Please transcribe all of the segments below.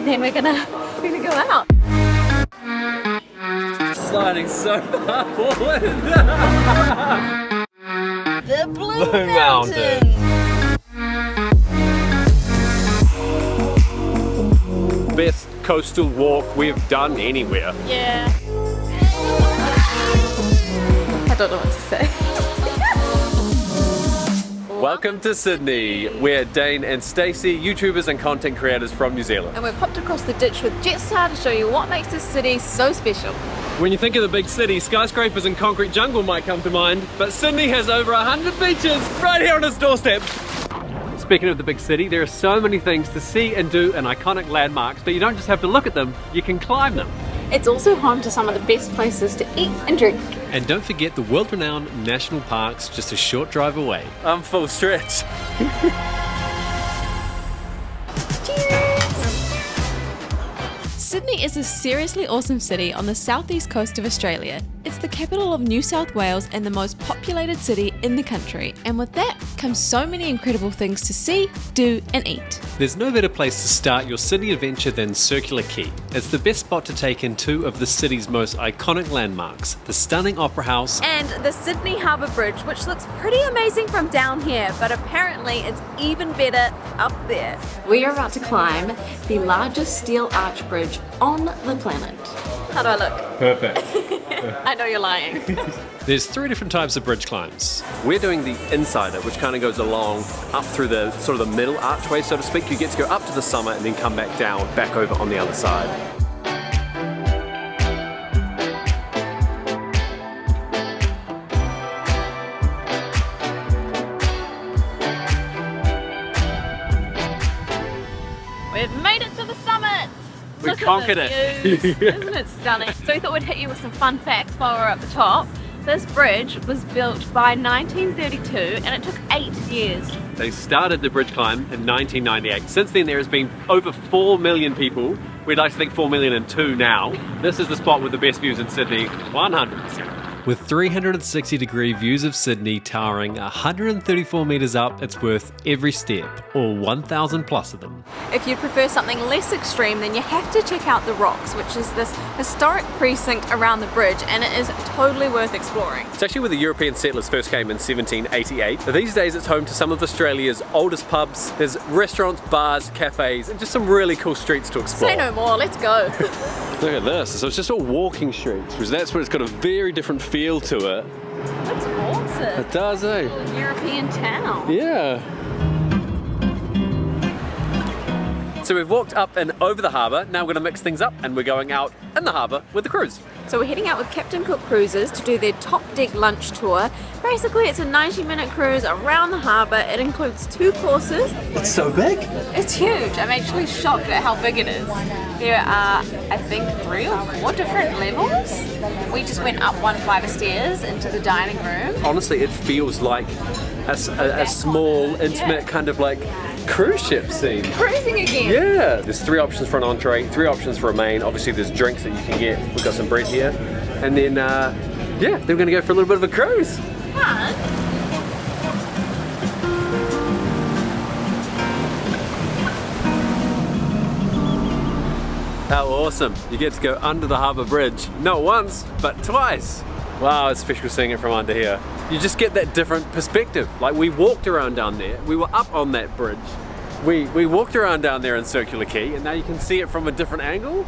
and then we're gonna go out. Sliding so far forward. The Blue Mountain. Best coastal walk we've done anywhere. Yeah. I don't know what to say. Welcome to Sydney. We're Dane and Stacey, YouTubers and content creators from New Zealand. And we've popped across the ditch with Jetstar to show you what makes this city so special. When you think of the big city, skyscrapers and concrete jungle might come to mind, but Sydney has over 100 beaches right here on its doorstep. Speaking of the big city, there are so many things to see and do and iconic landmarks, but you don't just have to look at them, you can climb them. It's also home to some of the best places to eat and drink. And don't forget the world-renowned national parks just a short drive away. I'm full stretch. Sydney is a seriously awesome city on the southeast coast of Australia. It's the capital of New South Wales and the most populated city in the country. And with that comes so many incredible things to see, do and eat. There's no better place to start your Sydney adventure than Circular Quay. It's the best spot to take in two of the city's most iconic landmarks, the stunning Opera House and the Sydney Harbour Bridge, which looks pretty amazing from down here, but apparently it's even better up there. We are about to climb the largest steel arch bridge on the planet. How do I look? Perfect. I know you're lying. There's three different types of bridge climbs. We're doing the insider, which kind of goes along up through the sort of the middle archway, so to speak. You get to go up to the summit and then come back down, back over on the other side. We've made it to the summit! We Look conquered at the it. views. Isn't it stunning? So we thought we'd hit you with some fun facts while we're at the top. This bridge was built by 1932 and it took 8 years. They started the bridge climb in 1998. Since then there has been over 4 million people. We'd like to think 4,000,002 now. This is the spot with the best views in Sydney, 100%. With 360-degree views of Sydney towering 134 metres up, it's worth every step, or 1,000 plus of them. If you prefer something less extreme, then you have to check out the Rocks, which is this historic precinct around the bridge, and it is totally worth exploring. It's actually where the European settlers first came in 1788. These days it's home to some of Australia's oldest pubs. There's restaurants, bars, cafes, and just some really cool streets to explore. Say no more, let's go. Look at this. So it's just all walking streets, because that's where it's got a very different feel to it. That's awesome. It does, eh? European town. Yeah. So we've walked up and over the harbour. Now we're going to mix things up and we're going out in the harbour with the cruise. So we're heading out with Captain Cook Cruises to do their top deck lunch tour. Basically it's a 90-minute cruise around the harbour. It includes 2 courses. It's so big. It's huge. I'm actually shocked at how big it is. There are, I think, 3 or 4 different levels. We just went up 1 flight of stairs into the dining room. Honestly, it feels like a small, intimate kind of like cruise ship scene. Cruising again. Yeah. There's 3 options for an entree, 3 options for a main. Obviously there's drinks that you can get. We've got some bread here. And then, yeah, then we're going to go for a little bit of a cruise. Fun. How awesome. You get to go under the harbour bridge. Not once, but twice. Wow, it's special seeing it from under here. You just get that different perspective. Like we walked around down there, we were up on that bridge. We walked around down there in Circular Quay and now you can see it from a different angle.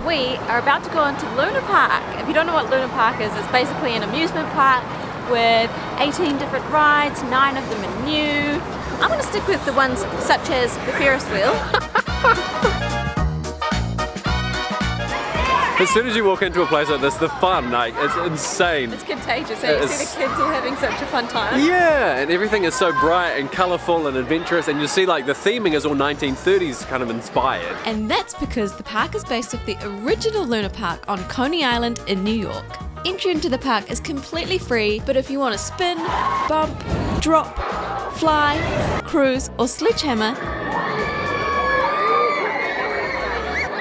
We are about to go into Luna Park. If you don't know what Luna Park is, it's basically an amusement park with 18 different rides, 9 of them are new. I'm going to stick with the ones such as the Ferris wheel. As soon as you walk into a place like this, the fun, like, it's insane. It's contagious, eh? You see the kids all having such a fun time. Yeah, and everything is so bright and colourful and adventurous, and you see like the theming is all 1930s kind of inspired. And that's because the park is based off the original Luna Park on Coney Island in New York. Entry into the park is completely free, but if you want to spin, bump, drop, fly, cruise, or sledgehammer,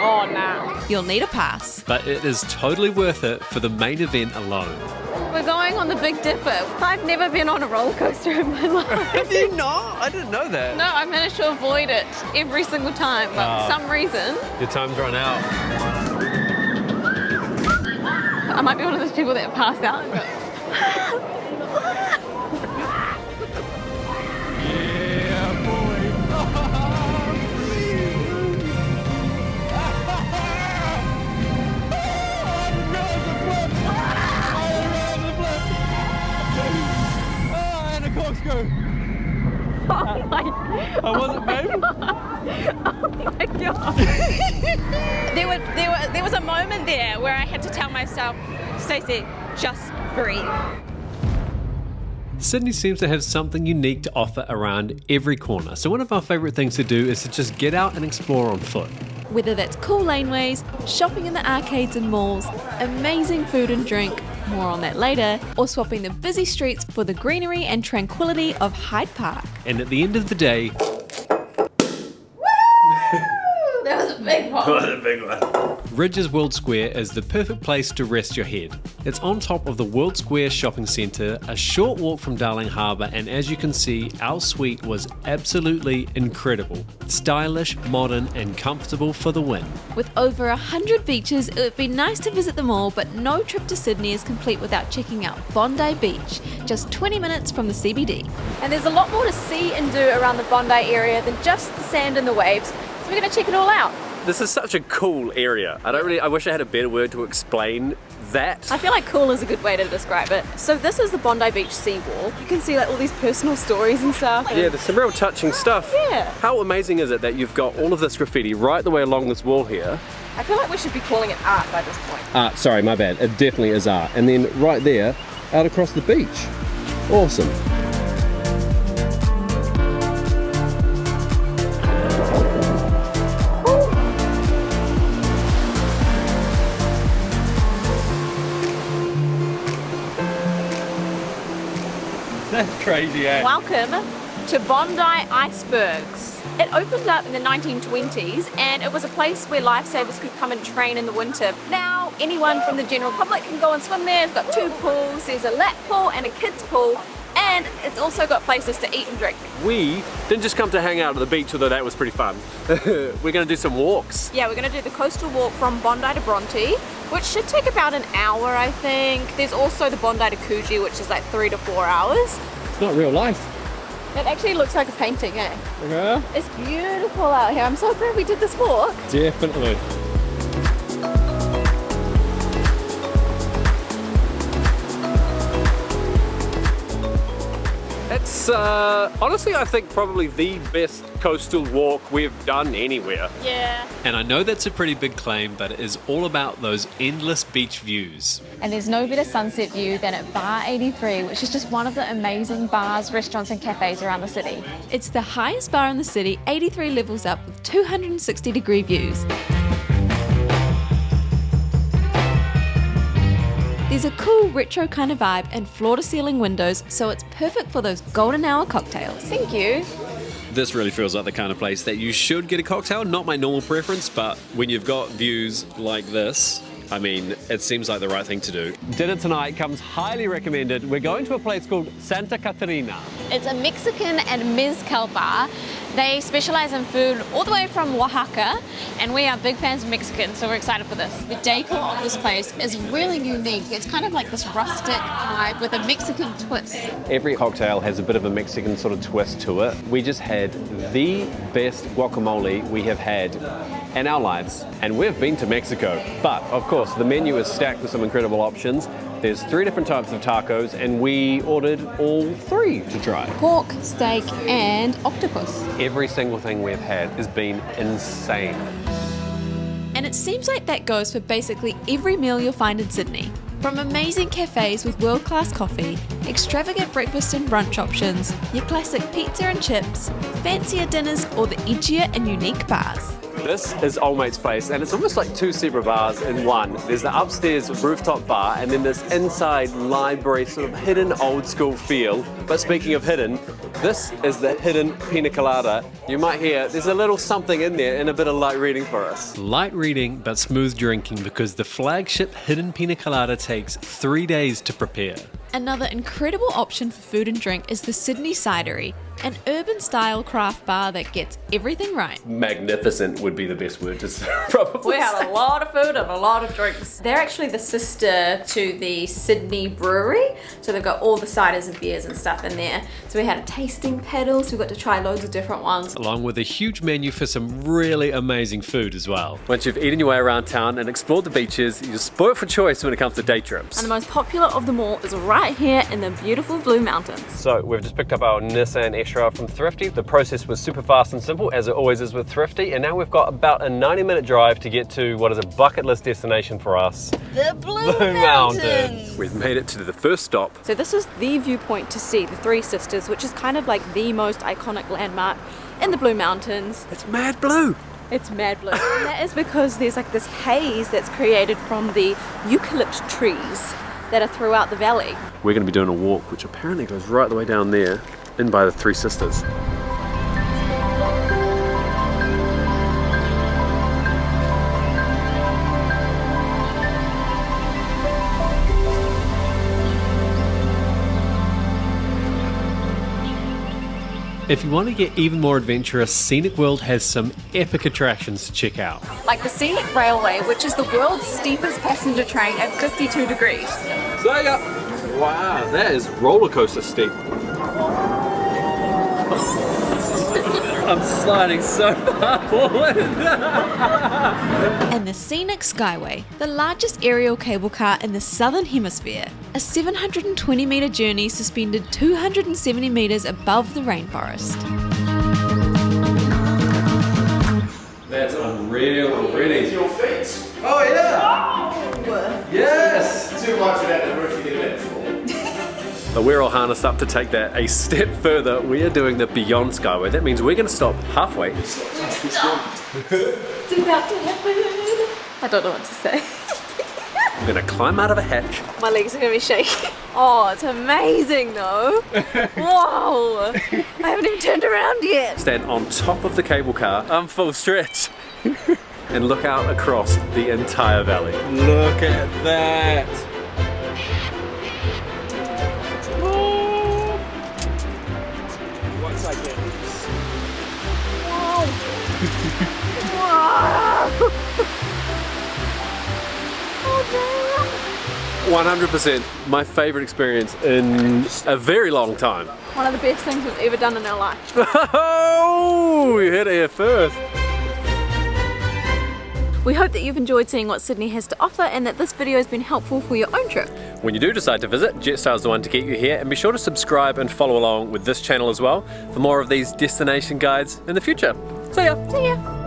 oh no, you'll need a pass. But it is totally worth it for the main event alone. We're going on the Big Dipper. I've never been on a roller coaster in my life. Have you not? I didn't know that. No, I managed to avoid it every single time, but for some reason... Your time's run out. I might be one of those people that passed out. Oh my god. Oh, was it, babe? Oh my god. There was a moment there where I had to tell myself, Stacey, just breathe. Sydney seems to have something unique to offer around every corner. So one of our favourite things to do is to just get out and explore on foot. Whether that's cool laneways, shopping in the arcades and malls, amazing food and drink, more on that later, or swapping the busy streets for the greenery and tranquility of Hyde Park. And at the end of the day... That was a big one. That was a big one. Ridges World Square is the perfect place to rest your head. It's on top of the World Square shopping centre, a short walk from Darling Harbour, and as you can see, our suite was absolutely incredible. Stylish, modern and comfortable for the win. With over 100 beaches, it would be nice to visit them all, but no trip to Sydney is complete without checking out Bondi Beach, just 20 minutes from the CBD. And there's a lot more to see and do around the Bondi area than just the sand and the waves, so we're going to check it all out. This is such a cool area. I wish I had a better word to explain that. I feel like cool is a good way to describe it. So this is the Bondi Beach seawall. You can see like all these personal stories and stuff. Yeah, there's some real touching stuff. Yeah. How amazing is it that you've got all of this graffiti right the way along this wall here? I feel like we should be calling it art by this point. Art, sorry, my bad. It definitely is art. And then right there, out across the beach. Awesome. That's crazy, eh? Welcome to Bondi Icebergs. It opened up in the 1920s and it was a place where lifesavers could come and train in the winter. Now anyone from the general public can go and swim there. It's got 2 pools. There's a lap pool and a kids pool, and it's also got places to eat and drink. We didn't just come to hang out at the beach, although that was pretty fun. We're going to do some walks. Yeah, we're going to do the coastal walk from Bondi to Bronte, which should take about an hour, I think. There's also the Bondi to Coogee, which is like 3 to 4 hours. It's not real life. It actually looks like a painting, eh? Yeah. It's beautiful out here. I'm so glad we did this walk. Definitely. It's honestly, I think probably the best coastal walk we've done anywhere. Yeah. And I know that's a pretty big claim, but it is all about those endless beach views. And there's no better sunset view than at Bar 83, which is just one of the amazing bars, restaurants and cafes around the city. It's the highest bar in the city, 83 levels up with 260-degree views. There's a cool retro kind of vibe and floor-to-ceiling windows, so it's perfect for those golden hour cocktails. Thank you. This really feels like the kind of place that you should get a cocktail. Not my normal preference, but when you've got views like this, I mean, it seems like the right thing to do. Dinner tonight comes highly recommended. We're going to a place called Santa Catarina. It's a Mexican and mezcal bar. They specialize in food all the way from Oaxaca, and we are big fans of Mexican, so we're excited for this. The decor of this place is really unique. It's kind of like this rustic vibe with a Mexican twist. Every cocktail has a bit of a Mexican sort of twist to it. We just had the best guacamole we have had in our lives, and we've been to Mexico. But of course, the menu is stacked with some incredible options. There's 3 different types of tacos, and we ordered all 3 to try. Pork, steak, and octopus. Every single thing we've had has been insane. And it seems like that goes for basically every meal you'll find in Sydney. From amazing cafes with world-class coffee, extravagant breakfast and brunch options, your classic pizza and chips, fancier dinners, or the edgier and unique bars. This is Old Mate's place, and it's almost like 2 separate bars in one. There's the upstairs rooftop bar, and then this inside library, sort of hidden old school feel. But speaking of hidden, This is the hidden pina colada. You might hear there's a little something in there and a bit of light reading for us. Light reading but smooth drinking because the flagship hidden pina colada takes 3 days to prepare. Another incredible option for food and drink is the Sydney Cidery, an urban-style craft bar that gets everything right. Magnificent would be the best word to probably We had a lot of food and a lot of drinks. They're actually the sister to the Sydney Brewery, so they've got all the ciders and beers and stuff in there. So we had a tasting pedal, so we got to try loads of different ones. Along with a huge menu for some really amazing food as well. Once you've eaten your way around town and explored the beaches, you're spoiled for choice when it comes to day trips. And the most popular of them all is right here in the beautiful Blue Mountains. So we've just picked up our Nissan X-Trail from Thrifty. The process was super fast and simple, as it always is with Thrifty, and now we've got about a 90-minute drive to get to what is a bucket list destination for us. The Blue Mountains! We've made it to the first stop. So this is the viewpoint to see the Three Sisters, which is kind of like the most iconic landmark in the Blue Mountains. It's mad blue! It's mad blue. And that is because there's like this haze that's created from the eucalypt trees that are throughout the valley. We're going to be doing a walk, which apparently goes right the way down there, in by the Three Sisters. If you want to get even more adventurous, Scenic World has some epic attractions to check out. Like the Scenic Railway, which is the world's steepest passenger train at 52 degrees. Wow, that is roller coaster steep. I'm sliding so far forward. And the Scenic Skyway, the largest aerial cable car in the southern hemisphere. A 720-metre journey suspended 270 metres above the rainforest. That's unreal already. Your feet. Oh yeah! Oh. Yes! Too much of that to get it for. But we're all harnessed up to take that a step further. We are doing the Beyond Skyway. That means we're going to stop halfway. It's about to happen. I don't know what to say. We're going to climb out of a hatch. My legs are going to be shaky. Oh, it's amazing though. Whoa! I haven't even turned around yet. Stand on top of the cable car. I'm full stretch. And look out across the entire valley. Look at that. Once I get Whoa! 100% my favorite experience in a very long time. One of the best things we've ever done in our life. Oh, we hit it here first. We hope that you've enjoyed seeing what Sydney has to offer and that this video has been helpful for your own trip. When you do decide to visit, Jetstar is the one to get you here, and be sure to subscribe and follow along with this channel as well for more of these destination guides in the future. See ya! See ya!